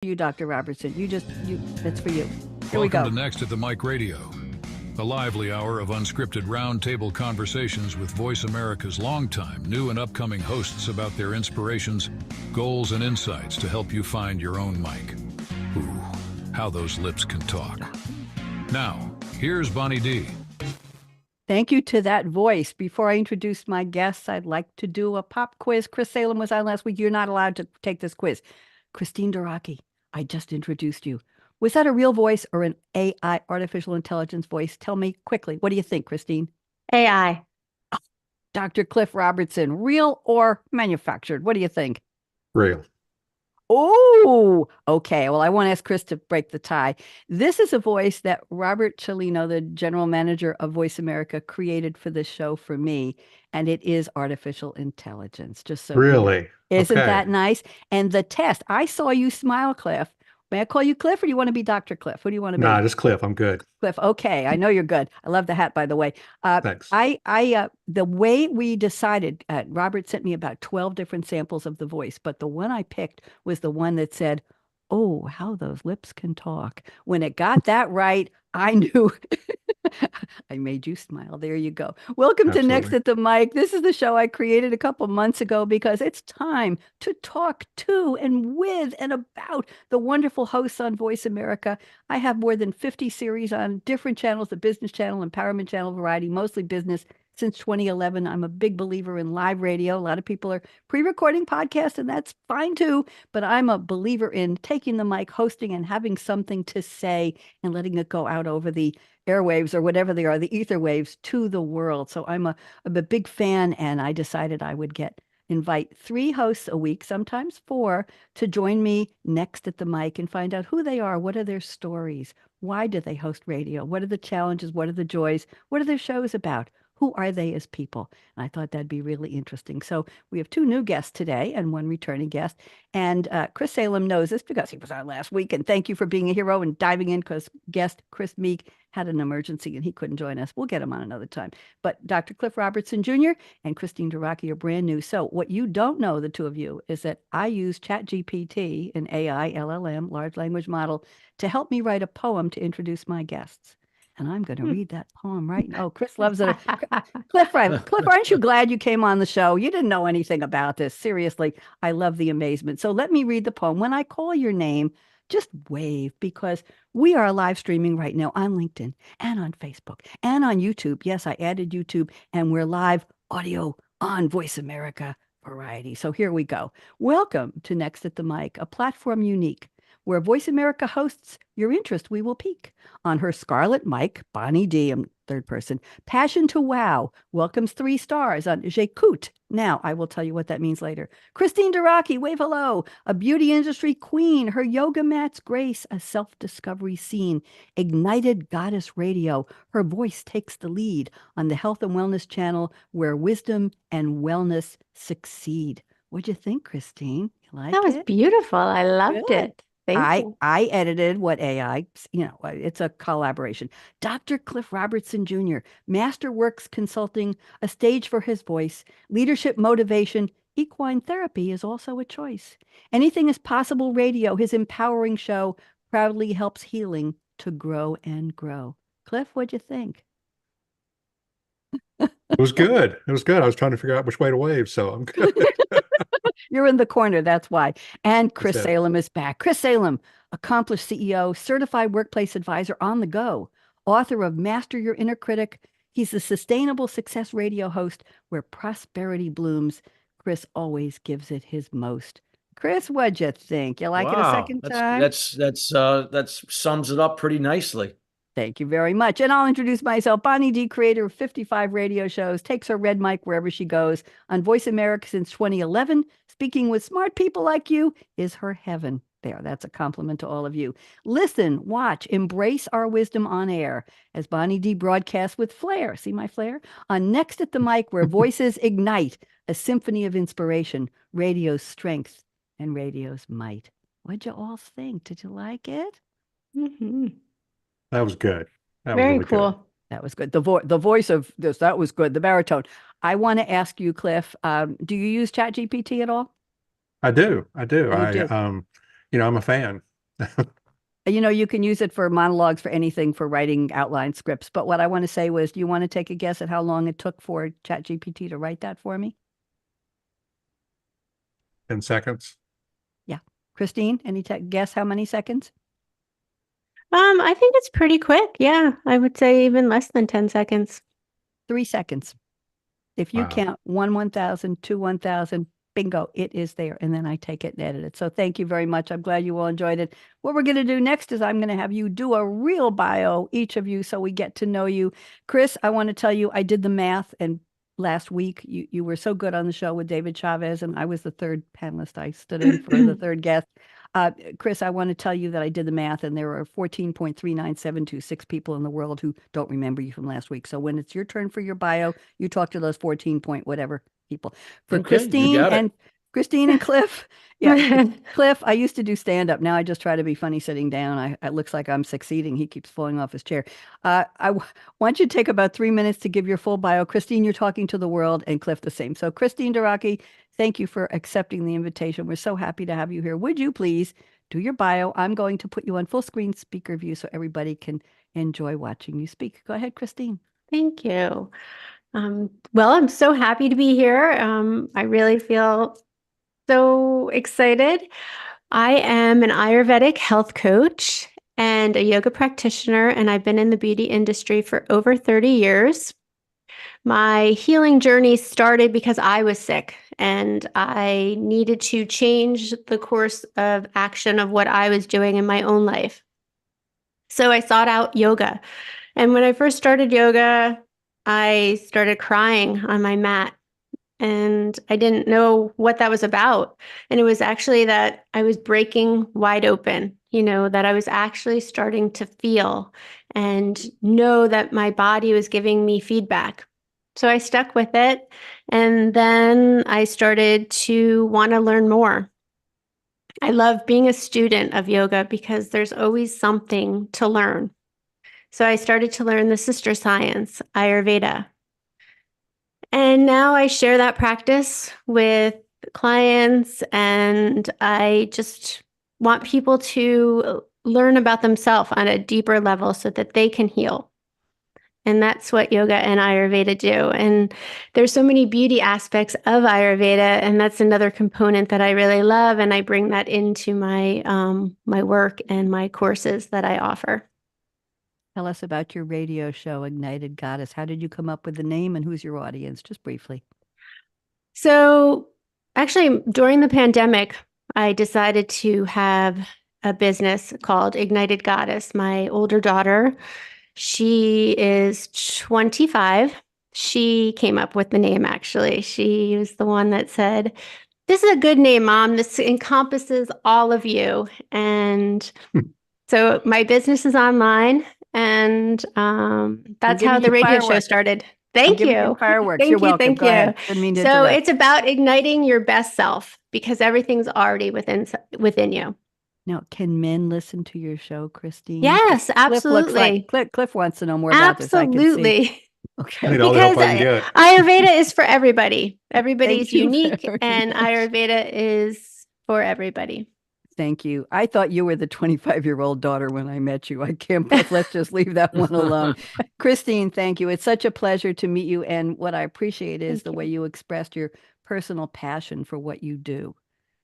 You, Dr. Robertson. That's for you. Here we go. Welcome to Next at the Mic Radio, a lively hour of unscripted roundtable conversations with Voice America's longtime, new and upcoming hosts about their inspirations, goals, and insights to help you find your own mic. Ooh, how those lips can talk. Now, here's Bonnie D. Thank you to that voice. Before I introduce my guests, I'd like to do a pop quiz. Chris Salem was on last week. You're not allowed to take this quiz. Christine Dorocki, I just introduced you. Was that a real voice or an AI, artificial intelligence voice? Tell me quickly. What do you think, Christine? AI. Dr. Cliff Robertson, real or manufactured? What do you think? Real. Oh, okay. Well, I want to ask Chris to break the tie. This is a voice that Robert Cellino, the general manager of Voice America, created for this show for me, and it is artificial intelligence. Just so Really? you know. Isn't Okay. that nice? And the test, I saw you smile, Cliff. May I call you Cliff, or do you want to be Dr. Cliff? Who do you want to be? Nah, just Cliff. I'm good. Cliff. Okay, I know you're good. I love the hat, by the way. Thanks. The way we decided, Robert sent me about 12 different samples of the voice, but the one I picked was the one that said, "Oh, how those lips can talk." When it got that right, I knew I made you smile. There you go. Welcome to Next Absolutely. at the Mic. This is the show I created a couple months ago because it's time to talk to and with and about the wonderful hosts on Voice America. I have more than 50 series on different channels, the Business Channel, Empowerment Channel, Variety, mostly business. Since 2011, I'm a big believer in live radio. A lot of people are pre-recording podcasts, and that's fine too. But I'm a believer in taking the mic, hosting, and having something to say and letting it go out over the airwaves or whatever they are, the ether waves, to the world. So I'm a big fan, and I decided I would invite 3 hosts a week, sometimes 4, to join me next at the mic and find out who they are, what are their stories, why do they host radio, what are the challenges, what are the joys, what are their shows about? Who are they as people? And I thought that'd be really interesting. So we have 2 new guests today and 1 returning guest. And Chris Salem knows this because he was on last week. And thank you for being a hero and diving in, because guest Chris Meek had an emergency and he couldn't join us. We'll get him on another time. But Dr. Cliff Robertson Jr. and Christine Dorocki are brand new. So what you don't know, the 2 of you, is that I use ChatGPT, an AI LLM, large language model, to help me write a poem to introduce my guests. And I'm going to read that poem right now. Oh, Chris loves it. Cliff, aren't you glad you came on the show? You didn't know anything about this. Seriously, I love the amazement. So let me read the poem. When I call your name, just wave, because we are live streaming right now on LinkedIn and on Facebook and on YouTube. Yes, I added YouTube, and we're live audio on Voice America Variety. So here we go. Welcome to Next at the Mic, a platform unique where Voice America hosts your interest we will pique. On her Scarlett mic, Bonnie D, I'm third person, passion to wow, welcomes 3 stars on J'écoute. Now, I will tell you what that means later. Christine Dorocki, wave hello, a beauty industry queen, her yoga mat's grace, a self-discovery scene, ignited goddess radio, her voice takes the lead on the health and wellness channel where wisdom and wellness succeed. What'd you think, Christine? You like That was it? beautiful. I loved Good. it. Thank you. I edited what AI, it's a collaboration. Dr. Cliff Robertson Jr., Masterworks Consulting, a stage for his voice, leadership motivation, equine therapy is also a choice. Anything is possible radio, his empowering show, proudly helps healing to grow and grow. Cliff, what'd you think? It was good. It was good. I was trying to figure out which way to wave, so I'm good. You're in the corner, that's why. And Chris That's it. Salem is back. Chris Salem, accomplished CEO, certified workplace advisor on the go, author of Master Your Inner Critic. He's the sustainable success radio host where prosperity blooms. Chris always gives it his most. Chris, what'd you think? You like it a second time? That's sums it up pretty nicely. Thank you very much. And I'll introduce myself. Bonnie D, creator of 55 radio shows, takes her red mic wherever she goes. On Voice America since 2011, speaking with smart people like you is her heaven. There, that's a compliment to all of you. Listen, watch, embrace our wisdom on air as Bonnie D broadcasts with flair. See my flair? On Next at the Mic, where voices ignite a symphony of inspiration, radio's strength and radio's might. What'd you all think? Did you like it? Mm-hmm. That was good. That was Very really cool. good. That was good. The voice of this, that was good. The baritone. I want to ask you, Cliff, do you use ChatGPT at all? I do. You do. I'm a fan. You know, you can use it for monologues, for anything, for writing outline scripts. But what I want to say was, do you want to take a guess at how long it took for ChatGPT to write that for me? 10 seconds. Yeah. Christine, any guess how many seconds? I think it's pretty quick. Yeah, I would say even less than 10 seconds. 3 seconds. If you Wow. count 1,000, 2, 1,000, bingo, it is there. And then I take it and edit it. So thank you very much. I'm glad you all enjoyed it. What we're going to do next is I'm going to have you do a real bio, each of you, so we get to know you. Chris, I want to tell you, I did the math, and last week you were so good on the show with David Chavez, and I was the third panelist. I stood in for the third guest. Chris, I want to tell you that I did the math, and there are 14.39726 people in the world who don't remember you from last week. So when it's your turn for your bio, you talk to those 14 point whatever people. From Okay, you got it. Christine and Cliff. Yeah, Cliff, I used to do stand up. Now I just try to be funny sitting down. It looks like I'm succeeding. He keeps falling off his chair. Want you to take about 3 minutes to give your full bio. Christine, you're talking to the world, and Cliff the same. So Christine Dorocki, thank you for accepting the invitation. We're so happy to have you here. Would you please do your bio? I'm going to put you on full screen speaker view so everybody can enjoy watching you speak. Go ahead, Christine. Thank you. Well, I'm so happy to be here. I really feel so excited. I am an Ayurvedic health coach and a yoga practitioner, and I've been in the beauty industry for over 30 years. My healing journey started because I was sick and I needed to change the course of action of what I was doing in my own life. So I sought out yoga. And when I first started yoga, I started crying on my mat. And I didn't know what that was about. And it was actually that I was breaking wide open, that I was actually starting to feel and know that my body was giving me feedback. So I stuck with it. And then I started to want to learn more. I love being a student of yoga because there's always something to learn. So I started to learn the sister science, Ayurveda. And now I share that practice with clients, and I just want people to learn about themselves on a deeper level so that they can heal. And that's what yoga and Ayurveda do. And there's so many beauty aspects of Ayurveda, and that's another component that I really love. And I bring that into my my work and my courses that I offer. Tell us about your radio show, Ignited Goddess. How did you come up with the name, and who's your audience? Just briefly. So actually, during the pandemic, I decided to have a business called Ignited Goddess. My older daughter, she is 25. She came up with the name, actually. She was the one that said, "This is a good name, Mom. This encompasses all of you." And so my business is online. And that's how the radio show started. Thank you. Fireworks. Thank You're you. welcome. Thank Go you. ahead. Didn't mean to So interrupt. it's about igniting your best self because everything's already within you. Now, can men listen to your show, Christine? Yes, absolutely. Cliff wants to know more about this. I can see. Absolutely. I Okay. need all the help Because I can get. Ayurveda is for everybody. Everybody's Thank you unique, very and much. Ayurveda is for everybody. Thank you. I thought you were the 25-year-old daughter when I met you. I can't, but let's just leave that one alone. Christine, thank you. It's such a pleasure to meet you. And what I appreciate is Thank the you. way you expressed your personal passion for what you do.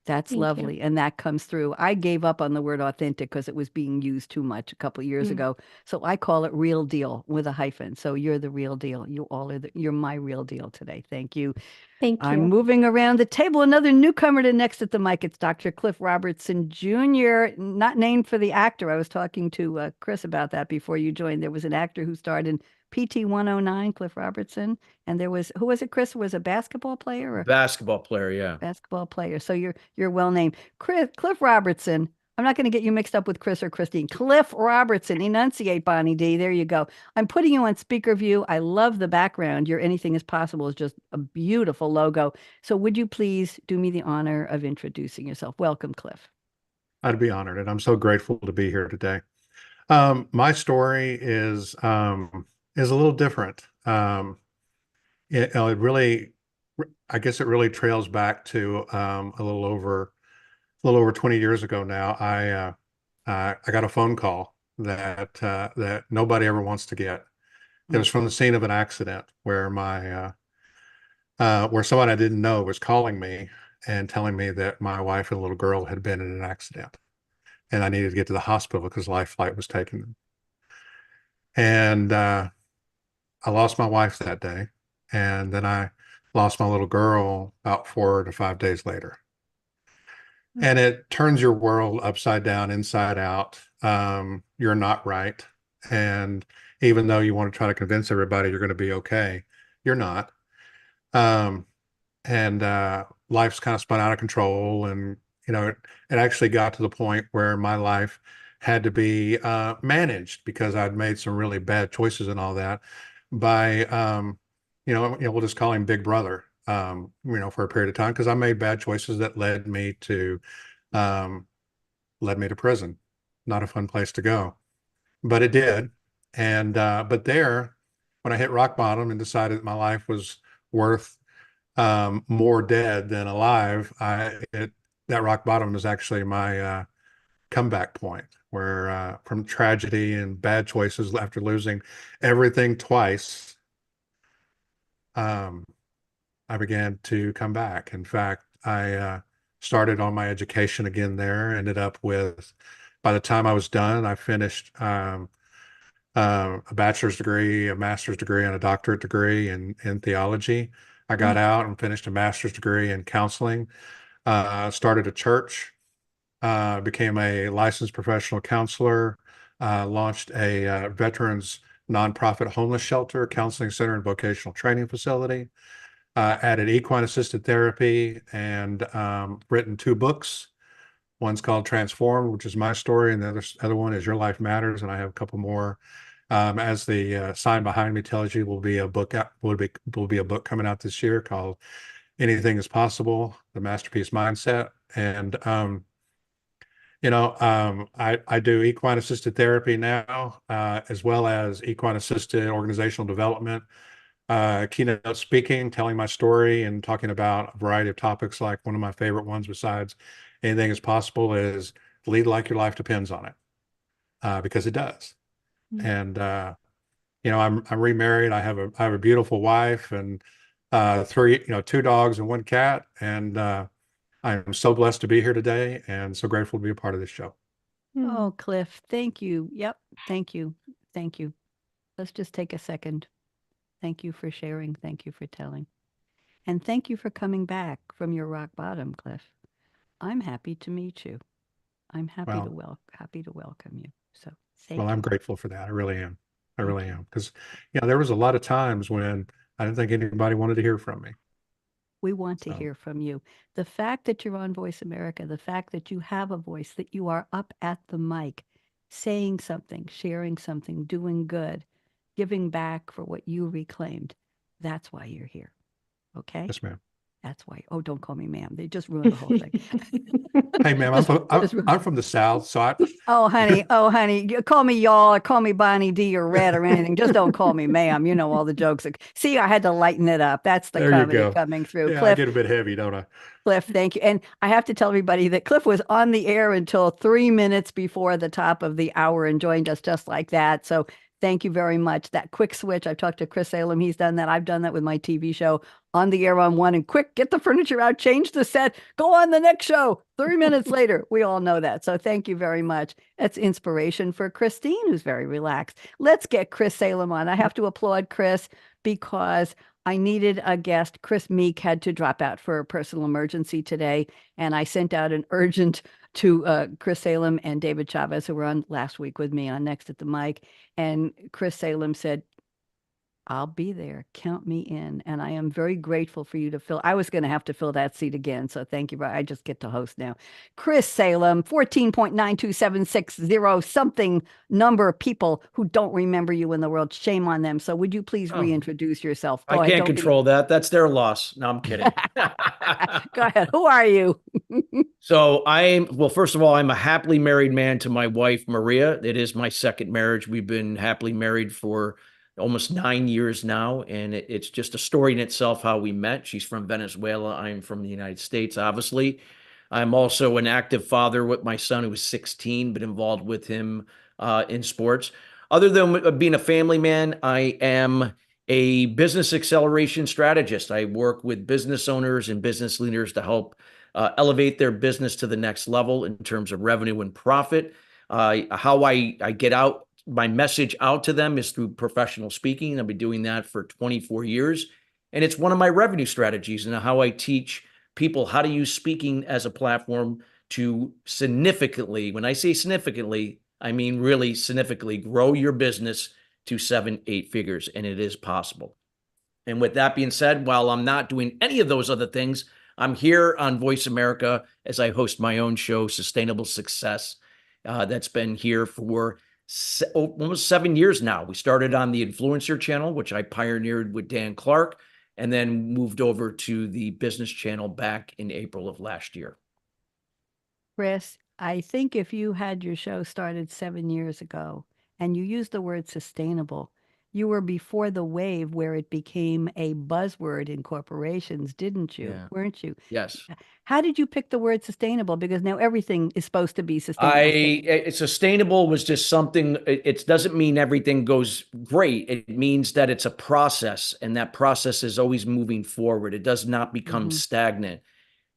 That's Thank you. lovely. And that comes through. I gave up on the word authentic because it was being used too much a couple of years ago. So I call it real deal with a hyphen. So you're the real deal. You all are you're my real deal today. Thank you. Thank I'm you. moving around the table. Another newcomer to next at the mic. It's Dr. Cliff Robertson Jr., not named for the actor. I was talking to Chris about that before you joined. There was an actor who starred in PT 109, Cliff Robertson. And there was, who was it, Chris? Was a basketball player or Basketball player, yeah. basketball player? So you're well named. Cliff Robertson. I'm not going to get you mixed up with Chris or Christine. Cliff Robertson. Enunciate, Bonnie D. There you go. I'm putting you on speaker view. I love the background. Your Anything is Possible is just a beautiful logo. So would you please do me the honor of introducing yourself? Welcome, Cliff. I'd be honored, and I'm so grateful to be here today. My story is a little different. It really, I guess it really trails back to a little over 20 years ago now. I got a phone call that nobody ever wants to get. It was from the scene of an accident where where someone I didn't know was calling me and telling me that my wife and little girl had been in an accident, and I needed to get to the hospital because life flight was taking them. And I lost my wife that day, and then I lost my little girl about 4 to 5 days later. And it turns your world upside down, inside out. You're not right. And even though you want to try to convince everybody you're going to be okay, you're not. Um, and life's kind of spun out of control. And, it actually got to the point where my life had to be managed because I'd made some really bad choices and all that by, we'll just call him Big Brother, for a period of time because I made bad choices that um, led me to prison. Not a fun place to go, but it did. And but there, when I hit rock bottom and decided that my life was worth more dead than alive, that rock bottom was actually my comeback point, where from tragedy and bad choices after losing everything twice, I began to come back. In fact, I started on my education again there, ended up with, by the time I was done, I finished a bachelor's degree, a master's degree, and a doctorate degree in theology. I got out and finished a master's degree in counseling, started a church, became a licensed professional counselor, launched a veterans nonprofit homeless shelter, counseling center, and vocational training facility, added equine assisted therapy, and written 2 books. One's called Transform, which is my story, and the other one is Your Life Matters, and I have a couple more. As the sign behind me tells you, will be a book coming out this year called Anything is Possible: The Masterpiece Mindset. And I do equine assisted therapy now, as well as equine assisted organizational development, keynote speaking, telling my story and talking about a variety of topics. Like one of my favorite ones besides Anything is Possible is lead like your life depends on it, because it does. And I'm remarried. I have a beautiful wife and 2 dogs and 1 cat. And I'm so blessed to be here today and so grateful to be a part of this show. Oh, Cliff, thank you. Yep. Thank you. Thank you. Let's just take a second. Thank you for sharing. Thank you for telling. And thank you for coming back from your rock bottom, Cliff. I'm happy to meet you. I'm happy to welcome you. So thank you. I'm grateful for that. I really am. I really am. Because, there was a lot of times when I didn't think anybody wanted to hear from me. We want to hear from you. The fact that you're on Voice America, the fact that you have a voice, that you are up at the mic, saying something, sharing something, doing good, giving back for what you reclaimed, that's why you're here. Okay? Yes, ma'am. That's why. Oh, don't call me ma'am. They just ruined the whole thing. Hey, ma'am, I'm from the South, so Oh, honey, you call me y'all or call me Bonnie D or Red or anything. Just don't call me ma'am. You know all the jokes. See, I had to lighten it up. That's the comedy coming through. Yeah, Cliff, I get a bit heavy, don't I? Cliff, thank you. And I have to tell everybody that Cliff was on the air until 3 minutes before the top of the hour and joined us just like that. So thank you very much. That quick switch. I've talked to Chris Salem. He's done that. I've done that with my TV show. On the air on one and quick, get the furniture out, change the set, go on the next show. 3 minutes later, we all know that. So thank you very much. That's inspiration for Christine, who's very relaxed. Let's get Chris Salem on. I have to applaud Chris because I needed a guest. Chris Meek had to drop out for a personal emergency today. And I sent out an urgent to Chris Salem and David Chavez, who were on last week with me on Next at the Mic. And Chris Salem said, I'll be there. Count me in. And I am very grateful for you to fill. I was going to have to fill that seat again. So thank you. I just get to host now. Chris Salem, 14.92760 something number of people who don't remember you in the world. Shame on them. So would you please reintroduce yourself? I can't control that. That's their loss. No, I'm kidding. Go ahead. Who are you? So first of all, I'm a happily married man to my wife, Maria. It is my second marriage. We've been happily married for almost 9 years now. And it's just a story in itself how we met. She's from Venezuela. I'm from the United States, obviously. I'm also an active father with my son, who was 16, been involved with him in sports. Other than being a family man, I am a business acceleration strategist. I work with business owners and business leaders to help elevate their business to the next level in terms of revenue and profit. How I get out my message out to them is through professional speaking. I've been doing that for 24 years. And it's one of my revenue strategies, and how I teach people how to use speaking as a platform to significantly, when I say significantly, I mean really significantly, grow your business to 7-8 figures. And it is possible. And with that being said, while I'm not doing any of those other things, I'm here on Voice America as I host my own show, Sustainable Success. That's been here for almost 7 years now. We started on the Influencer channel, which I pioneered with Dan Clark, and then moved over to the business channel back in April of last year. Chris, I think if you had your show started 7 years ago and you used the word sustainable, you were before the wave where it became a buzzword in corporations, didn't you? Yeah. Weren't you? Yes. How did you pick the word sustainable? Because now everything is supposed to be sustainable. Sustainable was just something. It doesn't mean everything goes great. It means that it's a process, and that process is always moving forward. It does not become stagnant.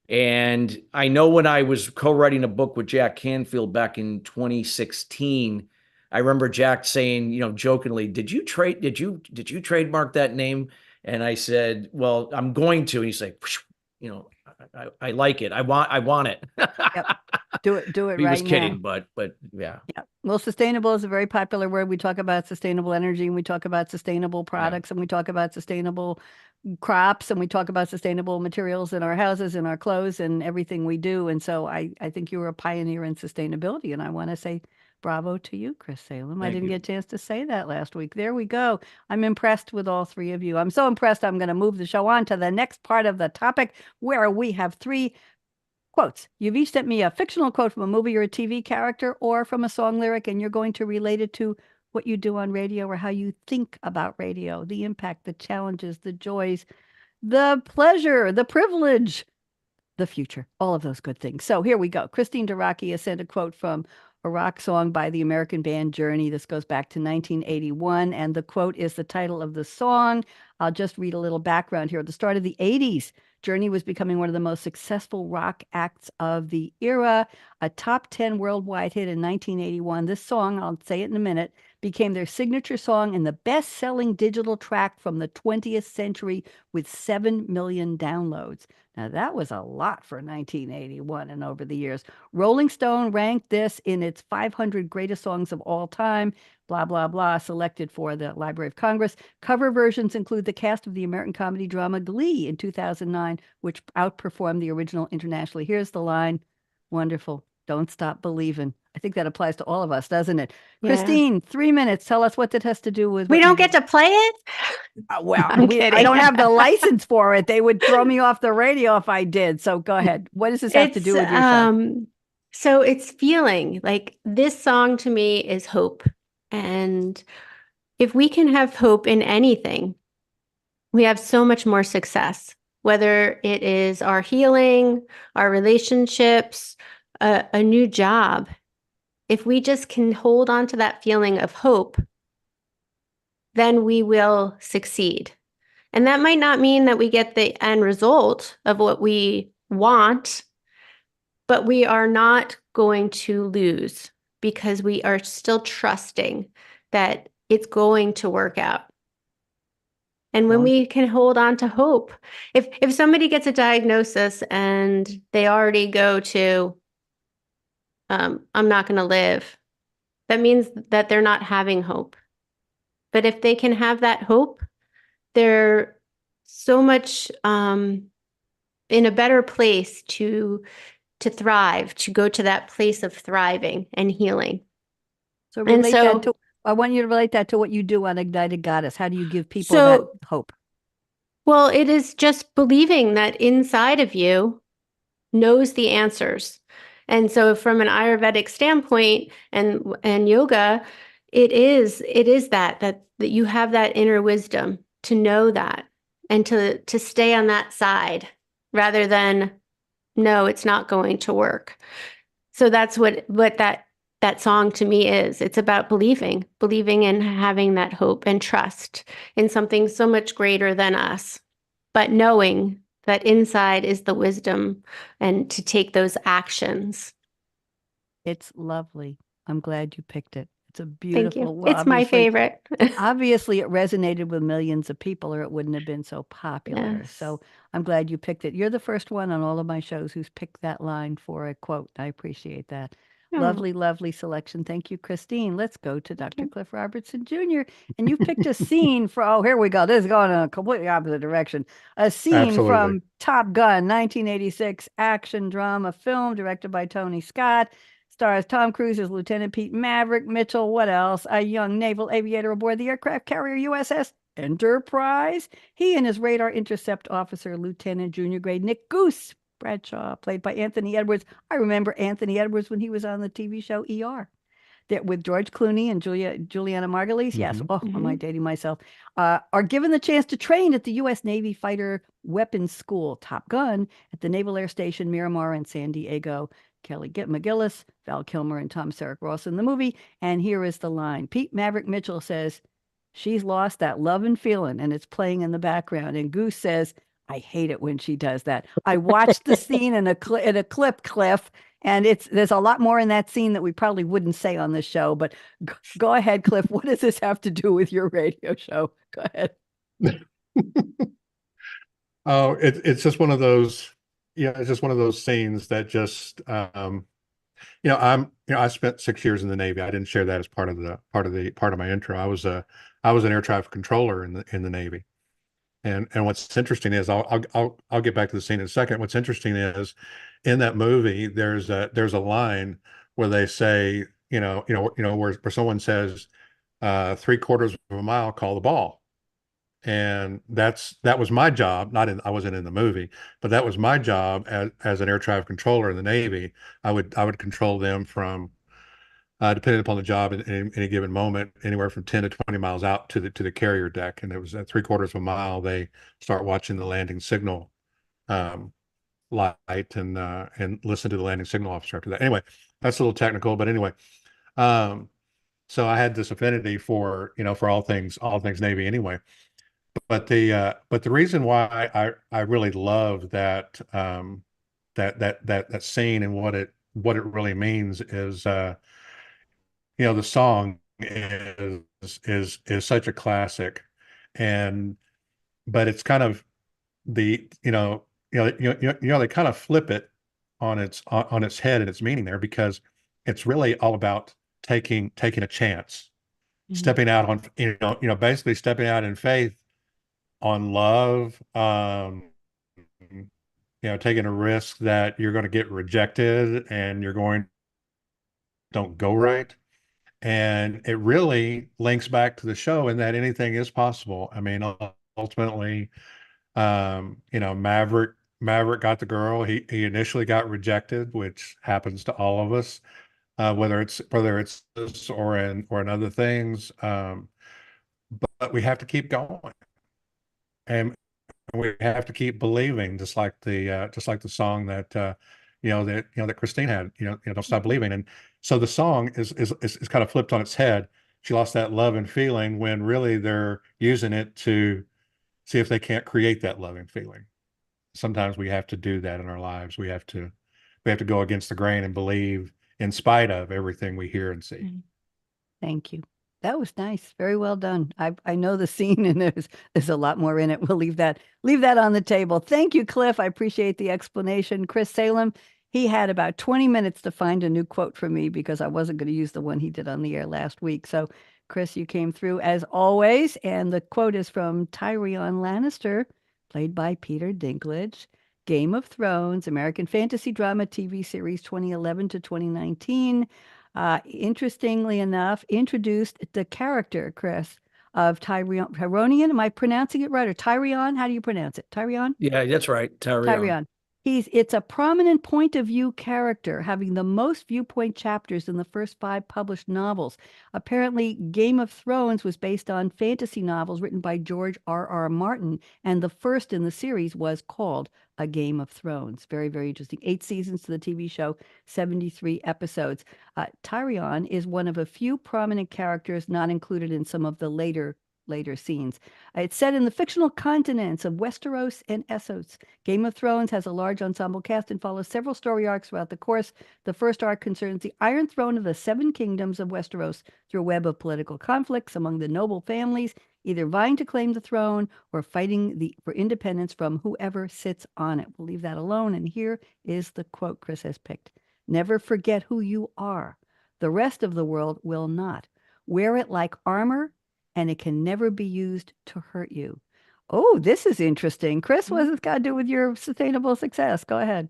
And I know when I was co-writing a book with Jack Canfield back in 2016, I remember Jack saying, jokingly, did you trademark that name? And I said, well, I'm going to. And he's like, I like it. I want it. Yep. Do it He right was kidding, now. but yeah. Yeah. Well, sustainable is a very popular word. We talk about sustainable energy, and we talk about sustainable products, and we talk about sustainable crops, and we talk about sustainable materials in our houses, in our clothes, and everything we do. And so I think you were a pioneer in sustainability. And I want to say bravo to you, Chris Salem. I didn't get a chance to say that last week. There we go. I'm impressed with all three of you. I'm so impressed, I'm going to move the show on to the next part of the topic, where we have three quotes. You've each sent me a fictional quote from a movie or a TV character or from a song lyric, and you're going to relate it to what you do on radio or how you think about radio, the impact, the challenges, the joys, the pleasure, the privilege, the future, all of those good things. So here we go. Christine Dorocki has sent a quote from a rock song by the American band Journey. This goes back to 1981, and the quote is the title of the song. I'll just read a little background here. At the start of the 80s, Journey was becoming one of the most successful rock acts of the era, a top 10 worldwide hit in 1981. This song, I'll say it in a minute, became their signature song and the best-selling digital track from the 20th century with 7 million downloads. Now, that was a lot for 1981 and over the years. Rolling Stone ranked this in its 500 greatest songs of all time, blah, blah, blah, selected for the Library of Congress. Cover versions include the cast of the American comedy drama Glee in 2009, which outperformed the original internationally. Here's the line. Wonderful. Don't stop believing. I think that applies to all of us, doesn't it? Yeah. Christine, 3 minutes. Tell us what that has to do with. We don't get to play it? Well, I don't have the license for it. They would throw me off the radio if I did. So go ahead. What does this have to do with your show? So it's feeling like this song to me is hope. And if we can have hope in anything, we have so much more success, whether it is our healing, our relationships, a new job. If we just can hold on to that feeling of hope, then we will succeed. And that might not mean that we get the end result of what we want, but we are not going to lose because we are still trusting that it's going to work out. And when we can hold on to hope, if somebody gets a diagnosis and they already go to, I'm not going to live, that means that they're not having hope. But if they can have that hope, they're so much in a better place to thrive, to go to that place of thriving and healing. So I want you to relate that to what you do on Ignited Goddess. How do you give people that hope? Well, it is just believing that inside of you knows the answers. And so from an Ayurvedic standpoint and yoga, it is that you have that inner wisdom to know that and to stay on that side rather than no, it's not going to work. So that's what that song to me is. It's about believing and having that hope and trust in something so much greater than us, but knowing that inside is the wisdom and to take those actions. It's lovely. I'm glad you picked it. It's a Thank beautiful, you. well, It's my favorite. obviously it resonated with millions of people or it wouldn't have been so popular. Yes. So I'm glad you picked it. You're the first one on all of my shows who's picked that line for a quote. I appreciate that. Oh. Lovely, lovely selection. Thank you, Christine. Let's go to Dr. Cliff Robertson Jr. And you've picked a scene for, oh, here we go. This is going in a completely opposite direction. A scene Absolutely. from Top Gun, 1986 action drama film directed by Tony Scott. Stars Tom Cruise as Lieutenant Pete Maverick Mitchell. What else? A young naval aviator aboard the aircraft carrier USS Enterprise. He and his radar intercept officer, Lieutenant Junior Grade Nick Goose Bradshaw, played by Anthony Edwards. I remember Anthony Edwards when he was on the TV show ER. That with George Clooney and Juliana Margulies. Yes. Oh, am I dating myself? Are given the chance to train at the U.S. Navy Fighter Weapons School, Top Gun, at the Naval Air Station Miramar in San Diego. Kelly McGillis, Val Kilmer, and Tom Selleck Ross in the movie. And here is the line. Pete Maverick Mitchell says, "She's lost that love and feeling," and it's playing in the background. And Goose says, "I hate it when she does that." I watched the scene in a clip, Cliff, and there's a lot more in that scene that we probably wouldn't say on the show. But go ahead, Cliff. What does this have to do with your radio show? Go ahead. Oh, it's just one of those. Yeah, it's just one of those scenes that just, I spent 6 years in the Navy. I didn't share that as part of my intro. I was an air traffic controller in the Navy. And what's interesting is I'll get back to the scene in a second. What's interesting is in that movie, there's a line where they say, where someone says, 3/4 of a mile, call the ball. And that was my job. I wasn't in the movie, but that was my job as an air traffic controller in the Navy. I would control them from, depending upon the job in any given moment, anywhere from 10 to 20 miles out to the carrier deck. And it was at 3/4 of a mile, they start watching the landing signal light and listen to the landing signal officer after that. Anyway, that's a little technical, but anyway, so I had this affinity for all things Navy anyway. But the reason why I really love that that scene and what it really means is the song is such a classic, but it's kind of they kind of flip it on its head and its meaning there, because it's really all about taking a chance, stepping out on basically stepping out in faith on love, taking a risk that you're going to get rejected and don't go right. And it really links back to the show in that anything is possible. I mean, ultimately, Maverick got the girl. He initially got rejected, which happens to all of us, whether it's this or in other things. But we have to keep going. And we have to keep believing, just like the song that that Christine had. Don't stop believing. And so the song is kind of flipped on its head. She lost that love and feeling when really they're using it to see if they can't create that loving feeling. Sometimes we have to do that in our lives. We have to go against the grain and believe in spite of everything we hear and see. Thank you. That was nice. Very well done. I know the scene, and there's a lot more in it. We'll leave that on the table. Thank you, Cliff. I appreciate the explanation. Chris Salem, he had about 20 minutes to find a new quote for me because I wasn't going to use the one he did on the air last week. So, Chris, you came through as always, and the quote is from Tyrion Lannister, played by Peter Dinklage. Game of Thrones, American fantasy drama TV series 2011 to 2019. Interestingly enough, introduced the character, Chris, of Tyrion. Am I pronouncing it right? Or Tyrion? How do you pronounce it? Tyrion? Yeah, that's right. Tyrion. It's a prominent point of view character, having the most viewpoint chapters in the first 5 published novels. Apparently, Game of Thrones was based on fantasy novels written by George R.R. Martin, and the first in the series was called A Game of Thrones. Very, very interesting. 8 seasons to the TV show, 73 episodes. Tyrion is one of a few prominent characters not included in some of the later scenes. It's set in the fictional continents of Westeros and Essos. Game of Thrones has a large ensemble cast and follows several story arcs throughout the course. The first arc concerns the Iron Throne of the 7 kingdoms of Westeros through a web of political conflicts among the noble families, either vying to claim the throne or fighting for independence from whoever sits on it. We'll leave that alone. And here is the quote Chris has picked. Never forget who you are. The rest of the world will not. Wear it like armor, and it can never be used to hurt you. Oh, this is interesting. Chris, what has this got to do with your sustainable success? Go ahead.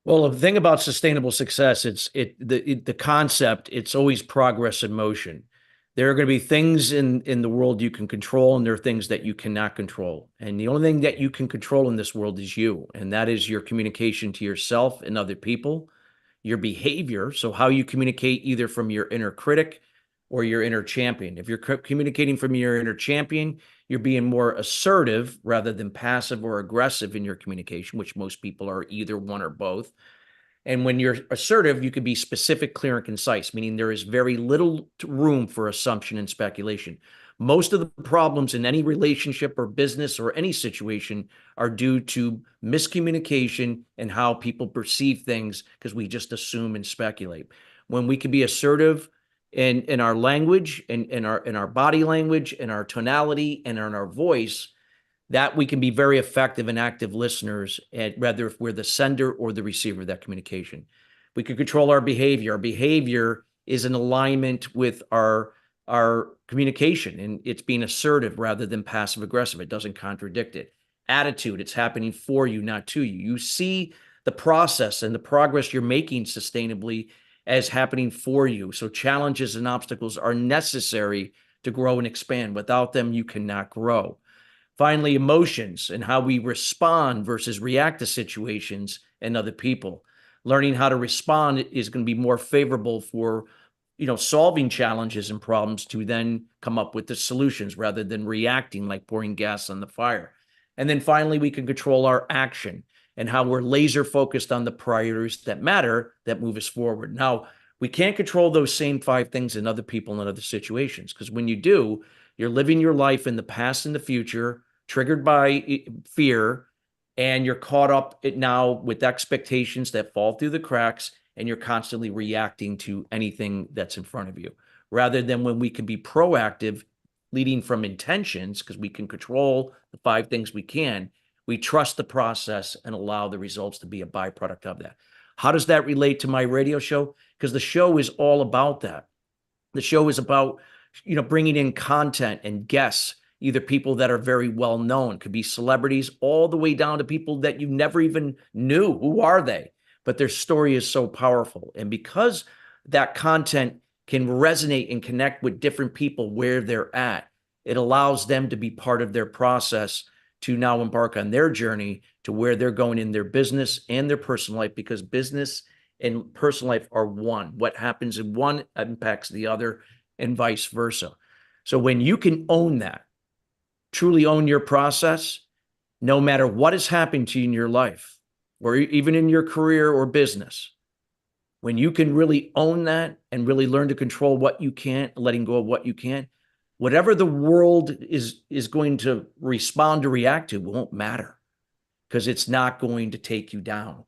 Well, the thing about sustainable success, the concept, it's always progress in motion. There are going to be things in the world you can control, and there are things that you cannot control. And the only thing that you can control in this world is you, and that is your communication to yourself and other people, your behavior, so how you communicate either from your inner critic or your inner champion. If you're communicating from your inner champion, you're being more assertive rather than passive or aggressive in your communication, which most people are either one or both. And when you're assertive, you can be specific, clear, and concise, meaning there is very little room for assumption and speculation. Most of the problems in any relationship or business or any situation are due to miscommunication and how people perceive things, because we just assume and speculate. When we can be assertive in our language, in our body language, in our tonality, and in our voice, that we can be very effective and active listeners, whether if we're the sender or the receiver of that communication. We can control our behavior. Our behavior is in alignment with our communication, and it's being assertive rather than passive aggressive. It doesn't contradict it. Attitude, it's happening for you, not to you. You see the process and the progress you're making sustainably as happening for you. So challenges and obstacles are necessary to grow and expand. Without them, you cannot grow. Finally, emotions and how we respond versus react to situations and other people. Learning how to respond is going to be more favorable for, solving challenges and problems to then come up with the solutions rather than reacting like pouring gas on the fire. And then finally, we can control our action and how we're laser focused on the priorities that matter that move us forward. Now, we can't control those same 5 things in other people and other situations, because when you do, you're living your life in the past and the future, triggered by fear, and you're caught up now with expectations that fall through the cracks, and you're constantly reacting to anything that's in front of you. Rather than when we can be proactive, leading from intentions, because we can control the 5 things we trust the process and allow the results to be a byproduct of that. How does that relate to my radio show? Because the show is all about that. The show is about, bringing in content and guests, either people that are very well known, could be celebrities, all the way down to people that you never even knew. Who are they? But their story is so powerful. And because that content can resonate and connect with different people where they're at, it allows them to be part of their process to now embark on their journey to where they're going in their business and their personal life, because business and personal life are one. What happens in one impacts the other, and vice versa. So when you can own that, truly own your process, no matter what has happened to you in your life, or even in your career or business, when you can really own that and really learn to control what you can't, letting go of what you can't, whatever the world is going to respond or react to won't matter, because it's not going to take you down.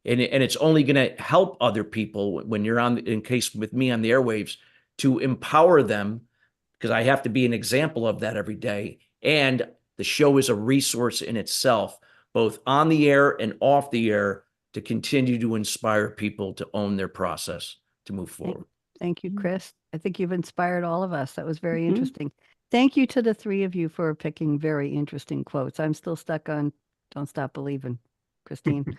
And it's only going to help other people when you're in case with me on the airwaves, to empower them, because I have to be an example of that every day. And the show is a resource in itself, both on the air and off the air, to continue to inspire people to own their process to move forward. Thank you, Chris. I think you've inspired all of us. That was very interesting. Thank you to the 3 of you for picking very interesting quotes. I'm still stuck on Don't Stop Believing, Christine.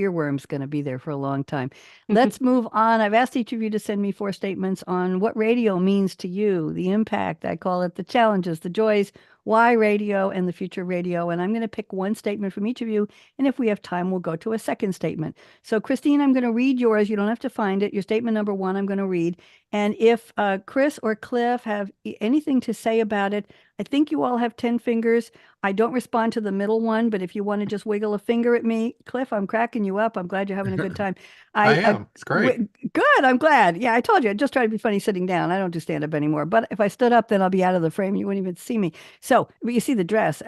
Earworm's going to be there for a long time. Let's move on. I've asked each of you to send me 4 statements on what radio means to you, the impact, I call it, the challenges, the joys, why radio and the future of radio. And I'm going to pick one statement from each of you. And if we have time, we'll go to a second statement. So, Christine, I'm going to read yours. You don't have to find it. Your statement number one, I'm going to read. And if Chris or Cliff have anything to say about it, I think you all have 10 fingers. I don't respond to the middle one, but if you want to just wiggle a finger at me, Cliff, I'm cracking you up. I'm glad you're having a good time. I am. It's great. Good. I'm glad. Yeah, I told you. I just try to be funny sitting down. I don't do stand up anymore. But if I stood up, then I'll be out of the frame. You wouldn't even see me. So, but you see the dress.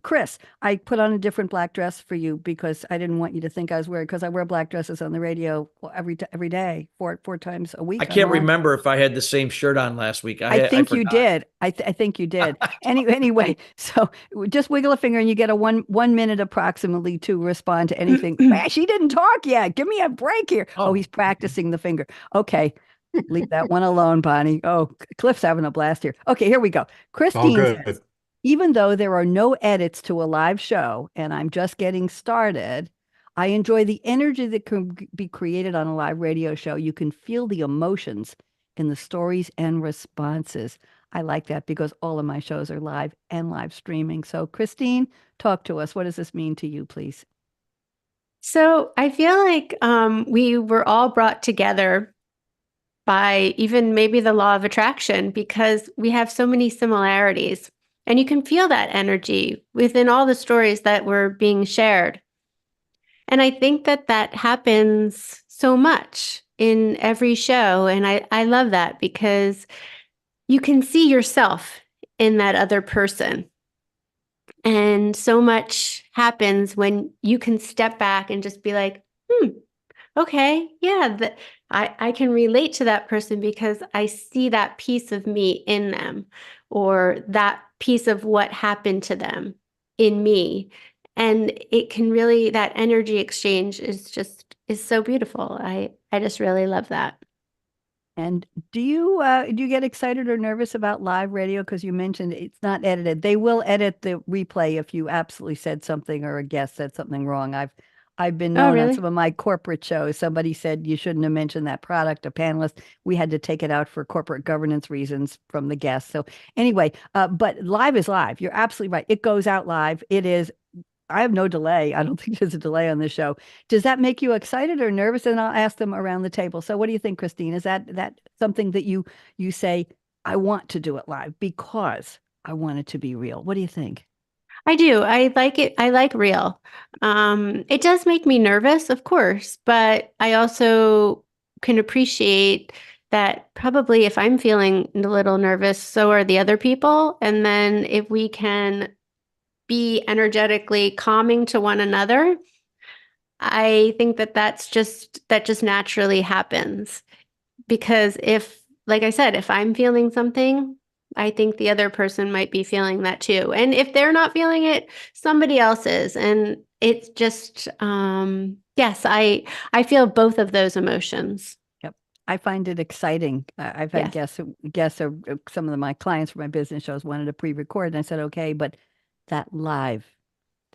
Chris, I put on a different black dress for you because I didn't want you to think I was wearing, because I wear black dresses on the radio every day, four times a week. I can't remember if I had the same shirt on last week. I think you forgot. did. I think you did. Anyway, so just wiggle a finger and you get a one minute approximately to respond to anything. She didn't talk yet. Give me a break here. Oh, he's practicing the finger. Okay. Leave that one alone, Bonnie. Oh, Cliff's having a blast here. Okay, here we go. Christine says, even though there are no edits to a live show and I'm just getting started, I enjoy the energy that can be created on a live radio show. You can feel the emotions in the stories and responses. I like that because all of my shows are live and live streaming. So, Christine, talk to us. What does this mean to you, please? So I feel like we were all brought together by even maybe the law of attraction because we have so many similarities. And you can feel that energy within all the stories that were being shared. And I think that that happens so much in every show. And I love that because you can see yourself in that other person. And so much happens when you can step back and just be like, okay, yeah, I can relate to that person because I see that piece of me in them, or that piece of what happened to them in me. And it can really, that energy exchange is so beautiful. I just really love that. And do you get excited or nervous about live radio? Because you mentioned it's not edited. They will edit the replay if you absolutely said something or a guest said something wrong. I've been known on some of my corporate shows. Somebody said you shouldn't have mentioned that product, a panelist. We had to take it out for corporate governance reasons from the guests. So anyway, but live is live. You're absolutely right. It goes out live. It is. I have no delay. I don't think there's a delay on this show. Does that make you excited or nervous? And I'll ask them around the table. So what do you think, Christine? Is that something that you say, I want to do it live because I want it to be real? What do you think? I do. I like it. I like real. It does make me nervous, of course, but I also can appreciate that probably if I'm feeling a little nervous, so are the other people. And then if we can be energetically calming to one another, I think that just naturally happens. Because if, like I said, if I'm feeling something, I think the other person might be feeling that too. And if they're not feeling it, somebody else is. And it's just, yes, I feel both of those emotions. Yep. I find it exciting. I've had guests or some of my clients for my business shows wanted to pre-record. And I said, okay, but that live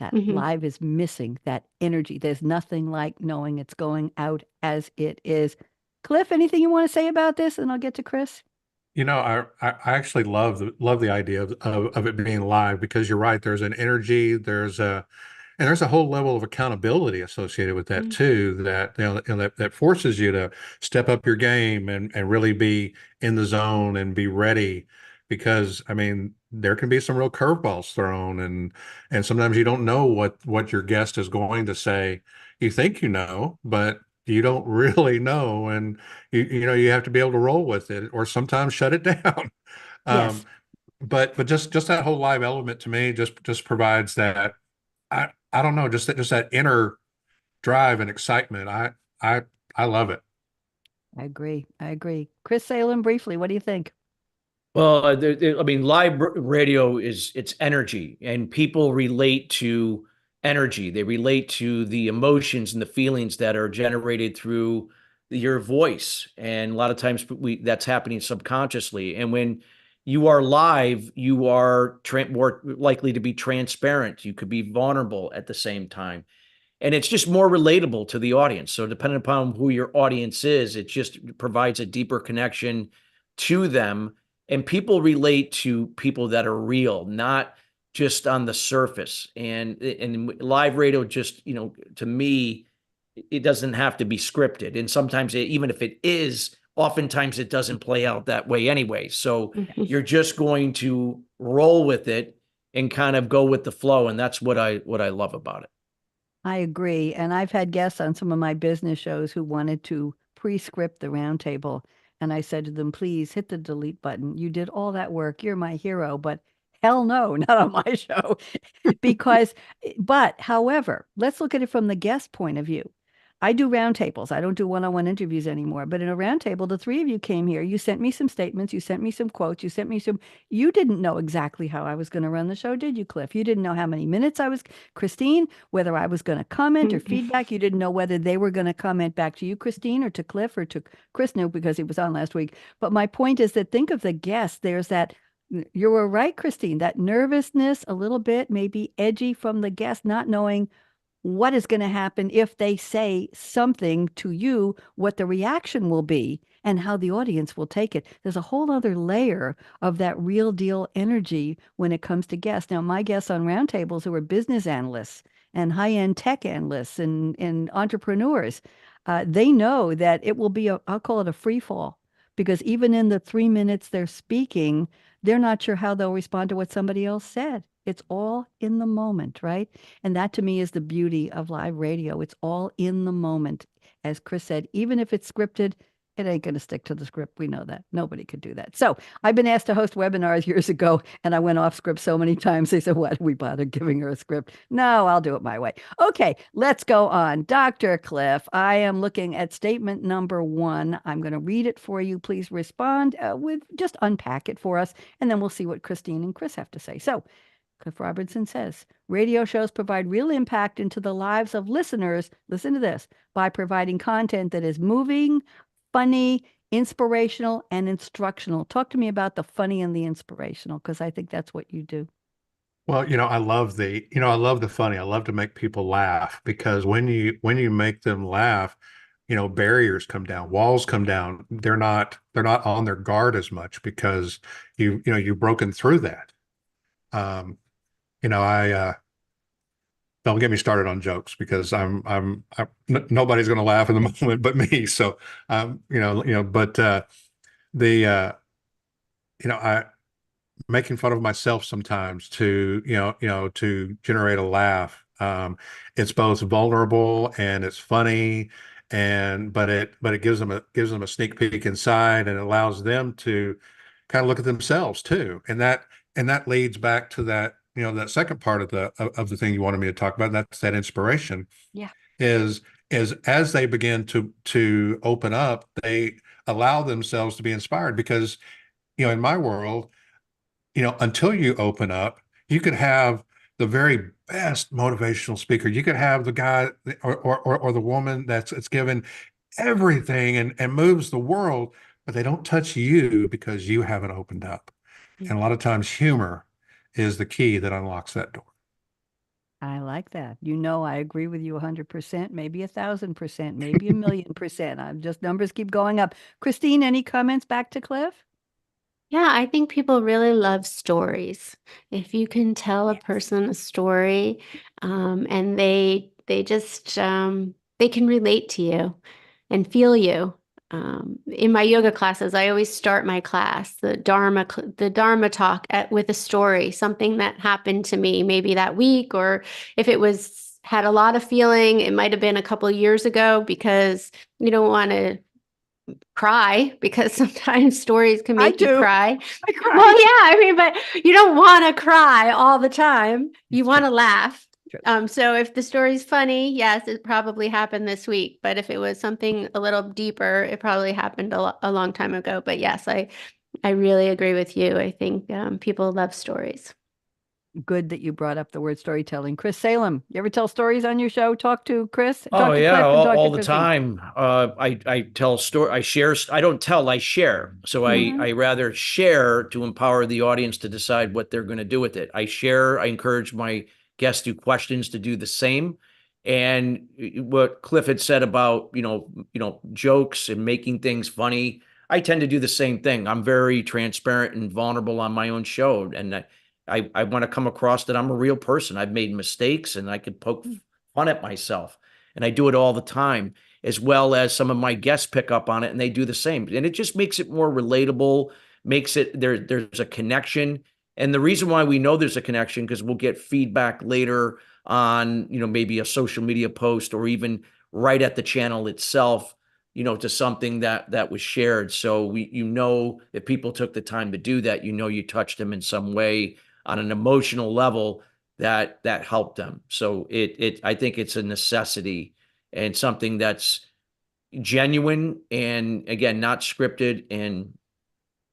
is missing that energy. There's nothing like knowing it's going out as it is. Cliff, anything you want to say about this? And I'll get to Chris. I actually love the idea of it being live because you're right. There's an energy, there's a whole level of accountability associated with that too, that that forces you to step up your game and really be in the zone and be ready. Because I mean, there can be some real curveballs thrown, and sometimes you don't know what your guest is going to say. You think you know, but you don't really know, and you have to be able to roll with it, or sometimes shut it down. Yes. But just that whole live element to me just provides that. I don't know, just that inner drive and excitement. I love it. I agree. Chris Salem, briefly, what do you think? Well, I mean, live radio it's energy, and people relate to energy. They relate to the emotions and the feelings that are generated through your voice. And a lot of times that's happening subconsciously. And when you are live, you are more likely to be transparent. You could be vulnerable at the same time. And it's just more relatable to the audience. So depending upon who your audience is, it just provides a deeper connection to them. and people relate to people that are real, not just on the surface. And live radio, just, to me, it doesn't have to be scripted. And sometimes even if it is, oftentimes it doesn't play out that way anyway. So you're just going to roll with it and kind of go with the flow. And that's what I love about it. I agree. And I've had guests on some of my business shows who wanted to pre-script the roundtable. And I said to them, please hit the delete button. You did all that work. You're my hero, but hell no, not on my show. But however, let's look at it from the guest point of view. I do roundtables. I don't do one-on-one interviews anymore. But in a roundtable, the three of you came here. You sent me some statements. You sent me some quotes. You didn't know exactly how I was going to run the show, did you, Cliff? You didn't know how many minutes Christine, whether I was going to comment or feedback. You didn't know whether they were going to comment back to you, Christine, or to Cliff, or to Chris knew because he was on last week. But my point is that think of the guest. There's that. You were right, Christine, that nervousness, a little bit, maybe edgy from the guest, not knowing what is going to happen if they say something to you, what the reaction will be, and how the audience will take it. There's a whole other layer of that real deal energy when it comes to guests. Now, my guests on roundtables who are business analysts and high-end tech analysts and entrepreneurs, they know that it will be I'll call it a free fall, because even in the 3 minutes they're speaking, they're not sure how they'll respond to what somebody else said. It's all in the moment, right? And that to me is the beauty of live radio. It's all in the moment. As Chris said, even if it's scripted, it ain't going to stick to the script. We know that. Nobody could do that. So I've been asked to host webinars years ago, and I went off script so many times. They said, what, we bother giving her a script? No, I'll do it my way. Okay, let's go on. Dr. Cliff, I am looking at statement number 1. I'm going to read it for you. Please respond just unpack it for us, and then we'll see what Christine and Chris have to say. So Cliff Robertson says, radio shows provide real impact into the lives of listeners, listen to this, by providing content that is moving, funny, inspirational, and instructional. Talk to me about the funny and the inspirational, because I think that's what you do. Well, I love the funny. I love to make people laugh, because when you make them laugh, barriers come down, walls come down. They're not on their guard as much, because you've broken through that. I don't get me started on jokes, because nobody's going to laugh in the moment but me. So, but I making fun of myself sometimes to generate a laugh. It's both vulnerable and it's funny, but it gives them a sneak peek inside, and it allows them to kind of look at themselves too. And that leads back to that, that second part of the thing you wanted me to talk about. And that's that inspiration. Yeah. Is as they begin to open up, they allow themselves to be inspired, because, in my world, until you open up, you could have the very best motivational speaker. You could have the guy or the woman that's given everything and moves the world, but they don't touch you because you haven't opened up. And a lot of times humor is the key that unlocks that door. I like that. I agree with you 100%, maybe 1,000%, maybe 1,000,000%. I'm just, numbers keep going up. Christine, any comments back to Cliff? Yeah, I think people really love stories. If you can tell a person a story, and they just they can relate to you and feel you. In my yoga classes, I always start my class, the Dharma talk, with a story, something that happened to me maybe that week, or if it had a lot of feeling, it might have been a couple of years ago, because you don't want to cry, because sometimes stories can make you cry. I cry. Well, yeah, but you don't want to cry all the time. You want to laugh. So if the story's funny, yes, it probably happened this week. But if it was something a little deeper, it probably happened a long time ago. But yes, I really agree with you. I think people love stories. Good that you brought up the word storytelling. Chris Salem, you ever tell stories on your show? Talk to Chris. Oh, talk to yeah, Cliff, and talk all to the Christine. time. I tell story. I share. I don't tell. I share. So I rather share to empower the audience to decide what they're going to do with it. I share. I encourage my guests through questions to do the same. And what Cliff had said about jokes and making things funny, I tend to do the same thing. I'm very transparent and vulnerable on my own show. And I want to come across that I'm a real person. I've made mistakes and I could poke fun at myself. And I do it all the time, as well as some of my guests pick up on it and they do the same. And it just makes it more relatable, makes it there's a connection. And the reason why we know there's a connection, because we'll get feedback later on, maybe a social media post or even right at the channel itself, to something that was shared. So if people took the time to do that, you touched them in some way on an emotional level that helped them. So I think it's a necessity and something that's genuine and, again, not scripted, and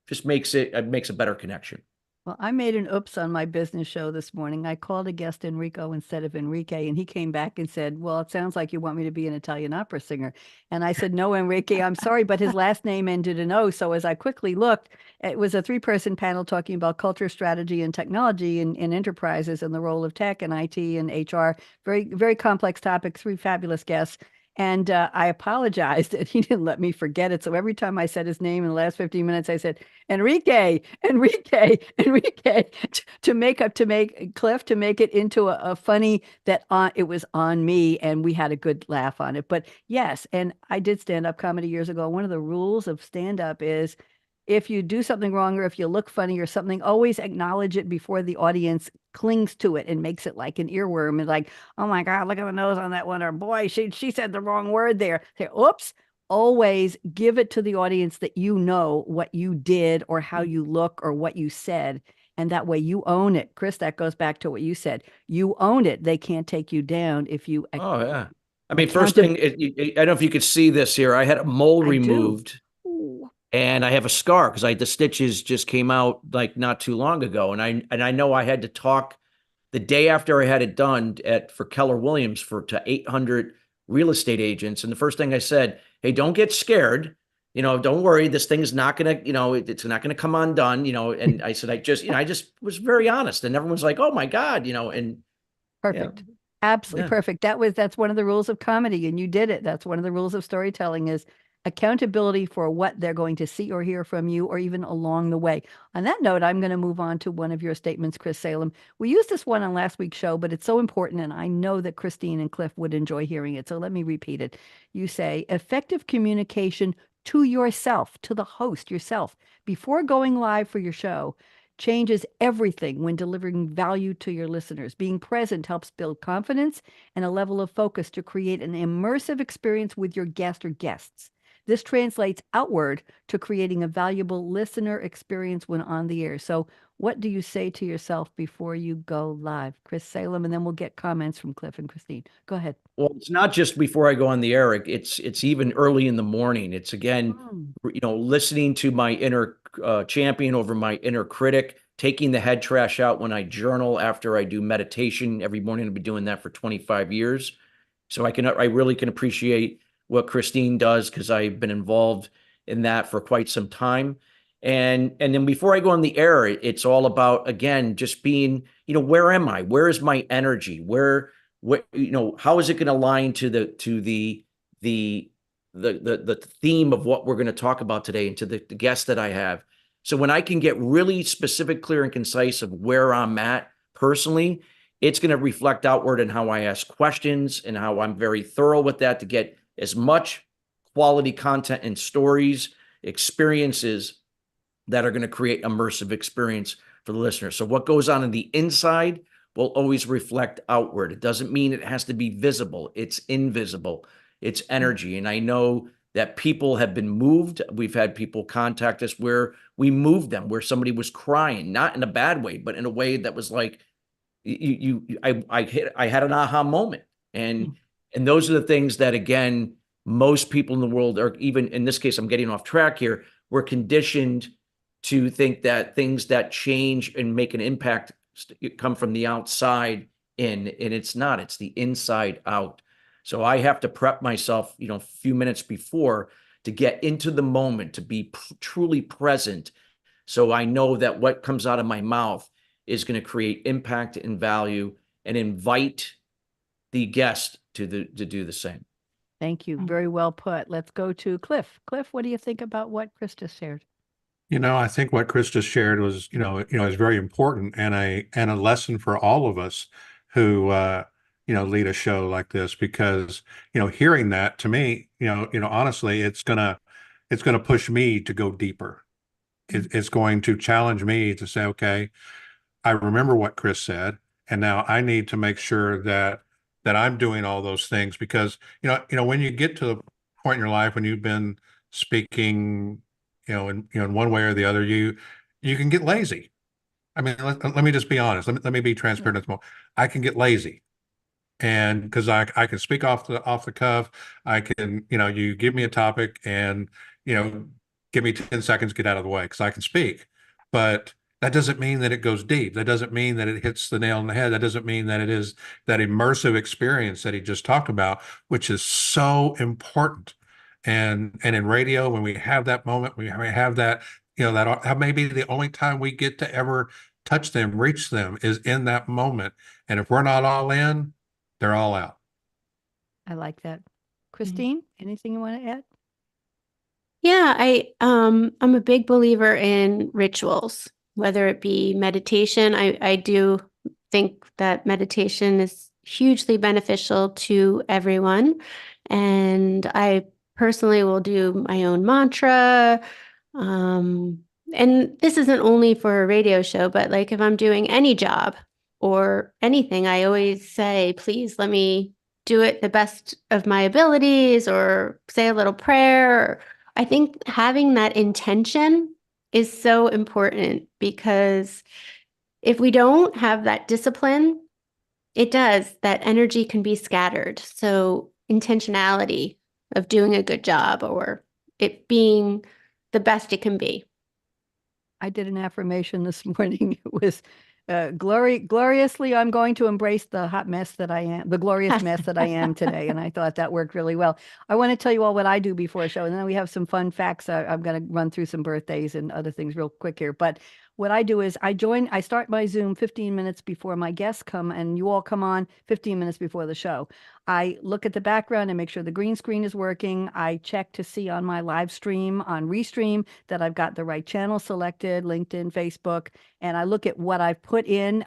just makes a better connection. Well, I made an oops on my business show this morning. I called a guest Enrico instead of Enrique, and he came back and said, "Well, it sounds like you want me to be an Italian opera singer." And I said, "No, Enrique, I'm sorry, but his last name ended in O." So as I quickly looked, it was a three-person panel talking about culture, strategy, and technology in enterprises and the role of tech and IT and HR. Very, very complex topic, three fabulous guests. And I apologized that he didn't let me forget it. So every time I said his name in the last 15 minutes, I said, Enrique, Enrique, Enrique, to make Cliff, to make it into a funny that it was on me, and we had a good laugh on it. But yes, and I did stand-up comedy years ago. One of the rules of stand-up is if you do something wrong or if you look funny or something, always acknowledge it before the audience clings to it and makes it like an earworm and like, oh my God, look at the nose on that one, or boy, she said the wrong word there. Say, oops. Always give it to the audience that you know what you did or how you look or what you said. And that way you own it. Chris, that goes back to what you said. You own it. They can't take you down if you. Oh, yeah. I mean, first thing, I don't know if you could see this here. I had a mole removed. And I have a scar because the stitches just came out like not too long ago. And I know I had to talk the day after I had it done for Keller Williams to 800 real estate agents. And the first thing I said, hey, don't get scared. Don't worry. This thing's not going to, it's not going to come undone, and I said, I just was very honest, and everyone's like, oh my God, and perfect. Absolutely perfect. That's one of the rules of comedy, and you did it. That's one of the rules of storytelling is accountability for what they're going to see or hear from you, or even along the way. On that note, I'm going to move on to one of your statements, Chris Salem. We used this one on last week's show, but it's so important, and I know that Christine and Cliff would enjoy hearing it. So let me repeat it. You say, effective communication to yourself, to the host, yourself, before going live for your show, changes everything when delivering value to your listeners. Being present helps build confidence and a level of focus to create an immersive experience with your guest or guests. This translates outward to creating a valuable listener experience when on the air. So what do you say to yourself before you go live? Chris Salem, and then we'll get comments from Cliff and Christine. Go ahead. Well, it's not just before I go on the air. It's even early in the morning. It's, again, listening to my inner champion over my inner critic, taking the head trash out when I journal after I do meditation every morning. I've been doing that for 25 years. So I really can appreciate what Christine does, because I've been involved in that for quite some time. And then before I go on the air, it's all about, again, just being, where am I? Where is my energy? How is it going to align to the theme of what we're going to talk about today, and to the guests that I have. So when I can get really specific, clear, and concise of where I'm at personally, it's going to reflect outward in how I ask questions and how I'm very thorough with that to get as much quality content and stories, experiences that are going to create immersive experience for the listener. So what goes on in the inside will always reflect outward. It doesn't mean it has to be visible. It's invisible. It's energy. And I know that people have been moved. We've had people contact us where we moved them, where somebody was crying, not in a bad way, but in a way that was like, I had an aha moment. And those are the things that, again, most people in the world are, even in this case, I'm getting off track here, we're conditioned to think that things that change and make an impact come from the outside in, and it's not. It's the inside out. So I have to prep myself, a few minutes before to get into the moment, to be truly present. So I know that what comes out of my mouth is going to create impact and value and invite the guest to do the same. Thank you. Very well put. Let's go to Cliff. Cliff, what do you think about what Chris just shared? I think what Chris just shared was, is very important and a lesson for all of us who lead a show like this, because, hearing that to me, honestly, it's gonna push me to go deeper. It's going to challenge me to say, okay, I remember what Chris said, and now I need to make sure that I'm doing all those things, because when you get to the point in your life when you've been speaking, in one way or the other, you can get lazy. I mean, let me just be honest. Let me be transparent at this moment. I can get lazy, and because I can speak off the cuff. I can, you give me a topic and you know give me 10 seconds, get out of the way, because I can speak. But that doesn't mean that it goes deep. That doesn't mean that it hits the nail on the head. That doesn't mean that it is that immersive experience that he just talked about, which is so important. And in radio, when we have that moment, we have that, that may be the only time we get to ever touch them, reach them, is in that moment. And if we're not all in, they're all out. I like that. Christine, anything you want to add? Yeah, I'm a big believer in rituals, whether it be meditation. I do think that meditation is hugely beneficial to everyone. And I personally will do my own mantra. And this isn't only for a radio show, but like if I'm doing any job or anything, I always say, please let me do it the best of my abilities, or say a little prayer. I think having that intention is so important, because if we don't have that discipline, that energy can be scattered. So intentionality of doing a good job, or it being the best it can be. I did an affirmation this morning. It was gloriously, I'm going to embrace the hot mess that I am, the glorious mess that I am today. And I thought that worked really well. I want to tell you all what I do before a show, and then we have some fun facts. I'm going to run through some birthdays and other things real quick here. But what I do is I start my Zoom 15 minutes before my guests come, and you all come on 15 minutes before the show. I look at the background and make sure the green screen is working. I check to see on my live stream, on Restream, that I've got the right channel selected, LinkedIn, Facebook, and I look at what I've put in,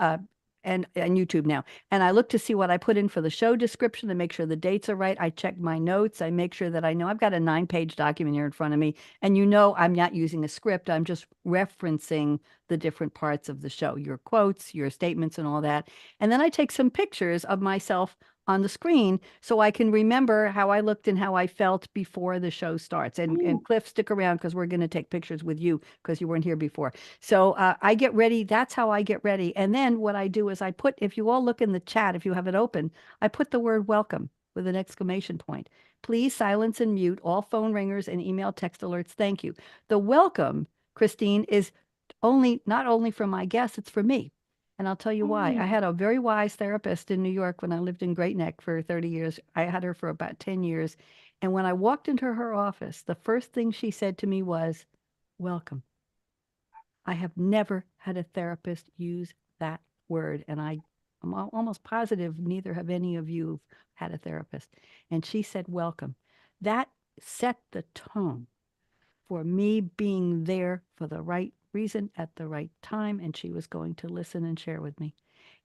and YouTube now. And I look to see what I put in for the show description to make sure the dates are right. I check my notes. I make sure that I know I've got a 9-page document here in front of me. And I'm not using a script. I'm just referencing the different parts of the show, your quotes, your statements, and all that. And then I take some pictures of myself on the screen so I can remember how I looked and how I felt before the show starts. And Cliff, stick around, because we're going to take pictures with you, because you weren't here before. So I get ready. That's how I get ready. And then what I do is if you all look in the chat, if you have it open, I put the word welcome with an exclamation point. Please silence and mute all phone ringers and email text alerts. Thank you. The welcome, Christine, is not only for my guests, it's for me. And I'll tell you why. I had a very wise therapist in New York when I lived in Great Neck for 30 years. I had her for about 10 years. And when I walked into her office, the first thing she said to me was, welcome. I have never had a therapist use that word. And I'm almost positive neither have any of you had a therapist. And she said, welcome. That set the tone for me being there for the right reason at the right time, and she was going to listen and share with me.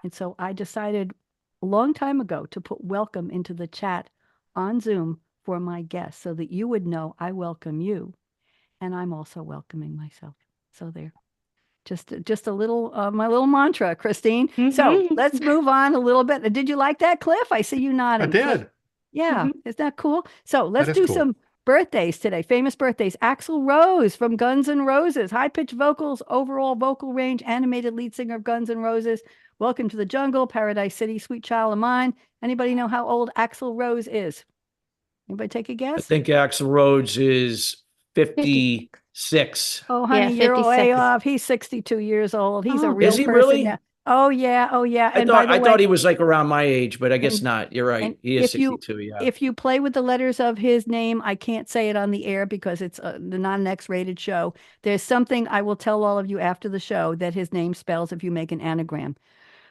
And so I decided a long time ago to put welcome into the chat on Zoom for my guests, so that you would know I welcome you, and I'm also welcoming myself. So there. Just a little my little mantra, Christine. So let's move on a little bit. Did you like that, Cliff? I see you nodding. I did. Cliff. Yeah, isn't that cool? So let's do cool. some birthdays today, famous birthdays. Axl Rose from Guns N' Roses, high-pitched vocals, overall vocal range, animated lead singer of Guns N' Roses. Welcome to the Jungle, Paradise City, Sweet Child of Mine. Anybody know how old Axl Rose is? Anybody take a guess? I think Axl Rose is 56. Oh, honey, Yeah, you're way 56. off. He's 62 years old. He's a real Is he person really? now. Oh yeah, oh yeah. I And by thought the I way, thought he was like around my age, but I guess and- not. You're right. and He is if you 62. Yeah. if you play with the letters of his name, I can't say it on the air because it's not an X-rated show. There's something I will tell all of you after the show that his name spells if you make an anagram.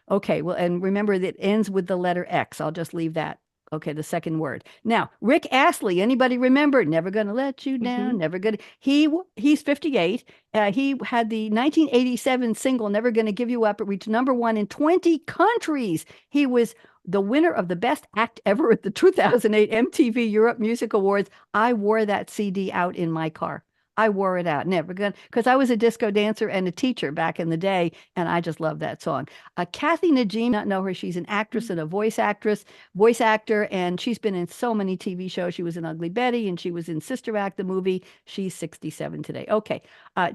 Okay, well, and remember that it ends with the letter X. I'll just leave that Okay, the second word. Now, Rick Astley, anybody remember? Never Gonna Let You Down, never gonna. He's 58. He had the 1987 single Never Gonna Give You Up. It reached #1 in 20 countries. He was the winner of the best act ever at the 2008 MTV Europe Music Awards. I wore that CD out in my car. I wore it out, never gonna, because I was a disco dancer and a teacher back in the day, and I just love that song. Kathy Najimy, not know her. She's an actress and a voice actor, and she's been in so many TV shows. She was in Ugly Betty, and she was in Sister Act, the movie. She's 67 today. Okay,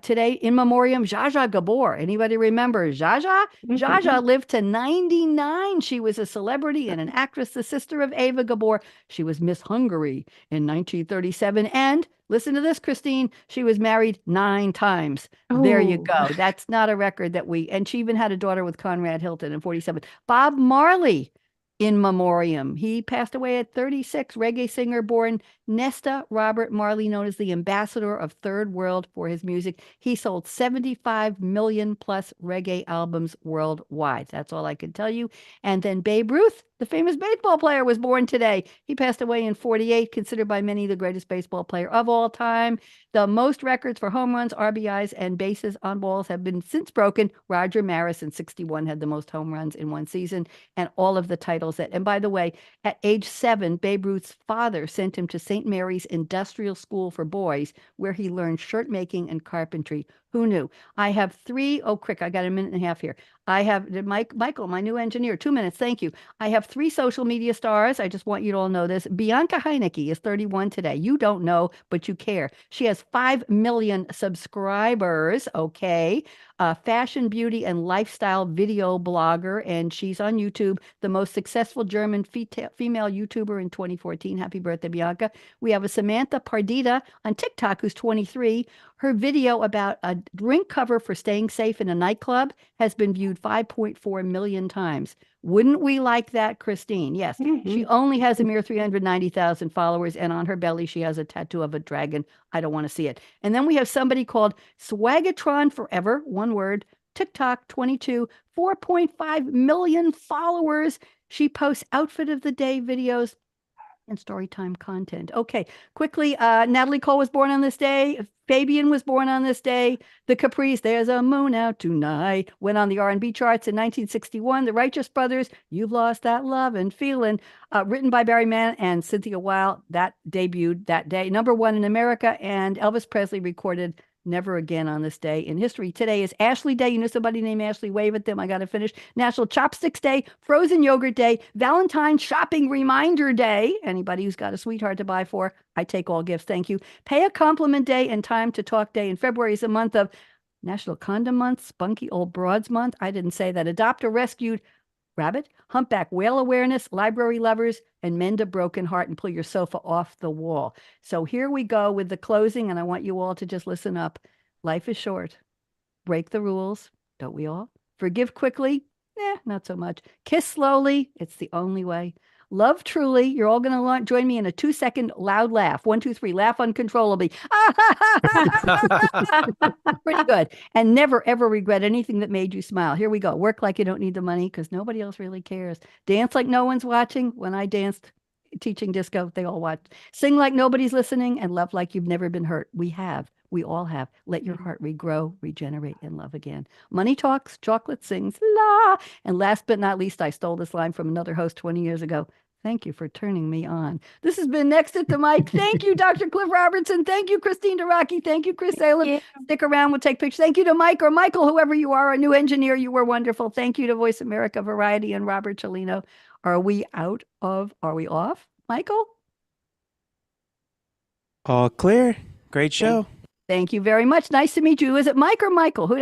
today in memoriam, Zsa Zsa Gabor. Anybody remember Zsa Zsa? Zsa Zsa lived to 99. She was a celebrity and an actress, the sister of Eva Gabor. She was Miss Hungary in 1937, and listen to this, Christine. She was married 9 times. There you go. That's not a record and she even had a daughter with Conrad Hilton in 47. Bob Marley in memoriam. He passed away at 36, reggae singer born Nesta Robert Marley, known as the ambassador of Third World for his music. He sold 75 million plus reggae albums worldwide. That's all I can tell you. And then Babe Ruth, the famous baseball player, was born today. He passed away in 48, considered by many the greatest baseball player of all time. The most records for home runs, RBIs, and bases on balls have been since broken. Roger Maris in 61 had the most home runs in one season, and all of the titles and by the way, at age 7, Babe Ruth's father sent him to St. Mary's Industrial School for Boys, where he learned shirt making and carpentry. Who knew? I have 3. Oh, quick, I got a minute and a half here. I have Michael, my new engineer, 2 minutes. Thank you. I have 3 social media stars. I just want you to all know this. Bianca Heineke is 31 today. You don't know, but you care. She has 5 million subscribers. Okay. Fashion, beauty, and lifestyle video blogger, and she's on YouTube, the most successful German female YouTuber in 2014. Happy birthday, Bianca. We have a Samantha Pardita on TikTok, who's 23. Her video about a drink cover for staying safe in a nightclub has been viewed 5.4 million times. Wouldn't we like that, Christine? Yes. She only has a mere 390,000 followers, and on her belly, she has a tattoo of a dragon. I don't want to see it. And then we have somebody called Swagatron Forever, one word, TikTok 22, 4.5 million followers. She posts outfit of the day videos and storytime content. Okay, quickly, Natalie Cole was born on this day. Fabian was born on this day. The Caprice, There's a Moon Out Tonight, went on the R&B charts in 1961. The Righteous Brothers, You've Lost That Love and Feeling, written by Barry Mann and Cynthia Weil, that debuted that day. #1 in America, and Elvis Presley recorded Never Again on this day in history. Today is Ashley Day. You know somebody named Ashley? Wave at them. I got to finish. National Chopsticks Day, Frozen Yogurt Day, Valentine's Shopping Reminder Day. Anybody who's got a sweetheart to buy for, I take all gifts. Thank you. Pay a Compliment Day and Time to Talk Day. In February is a month of National Condom Month, Spunky Old Broads Month. I didn't say that. Adopt a Rescued Rabbit, Humpback Whale Awareness, Library Lovers, and Mend a Broken Heart and Pull Your Sofa Off the Wall. So here we go with the closing, and I want you all to just listen up. Life is short. Break the rules, don't we all? Forgive quickly? Not so much. Kiss slowly. It's the only way. Love truly. You're all going to join me in a 2-second loud laugh. 1, 2, 3. Laugh uncontrollably. Pretty good. And never, ever regret anything that made you smile. Here we go. Work like you don't need the money because nobody else really cares. Dance like no one's watching. When I danced teaching disco, they all watched. Sing like nobody's listening, and love like you've never been hurt. We all have. Let your heart regrow, regenerate, and love again. Money talks, chocolate sings, la. And last but not least, I stole this line from another host 20 years ago. Thank you for turning me on. This has been Next at the Mic. Thank you, Dr. Cliff Robertson. Thank you, Christine Dorocki. Thank you, Chris Salem. Stick around. We'll take pictures. Thank you to Mike or Michael, whoever you are, our new engineer. You were wonderful. Thank you to Voice America Variety and Robert Cellino. Are we off, Michael? All clear. Great show. Thank you very much. Nice to meet you. Is it Mike or Michael?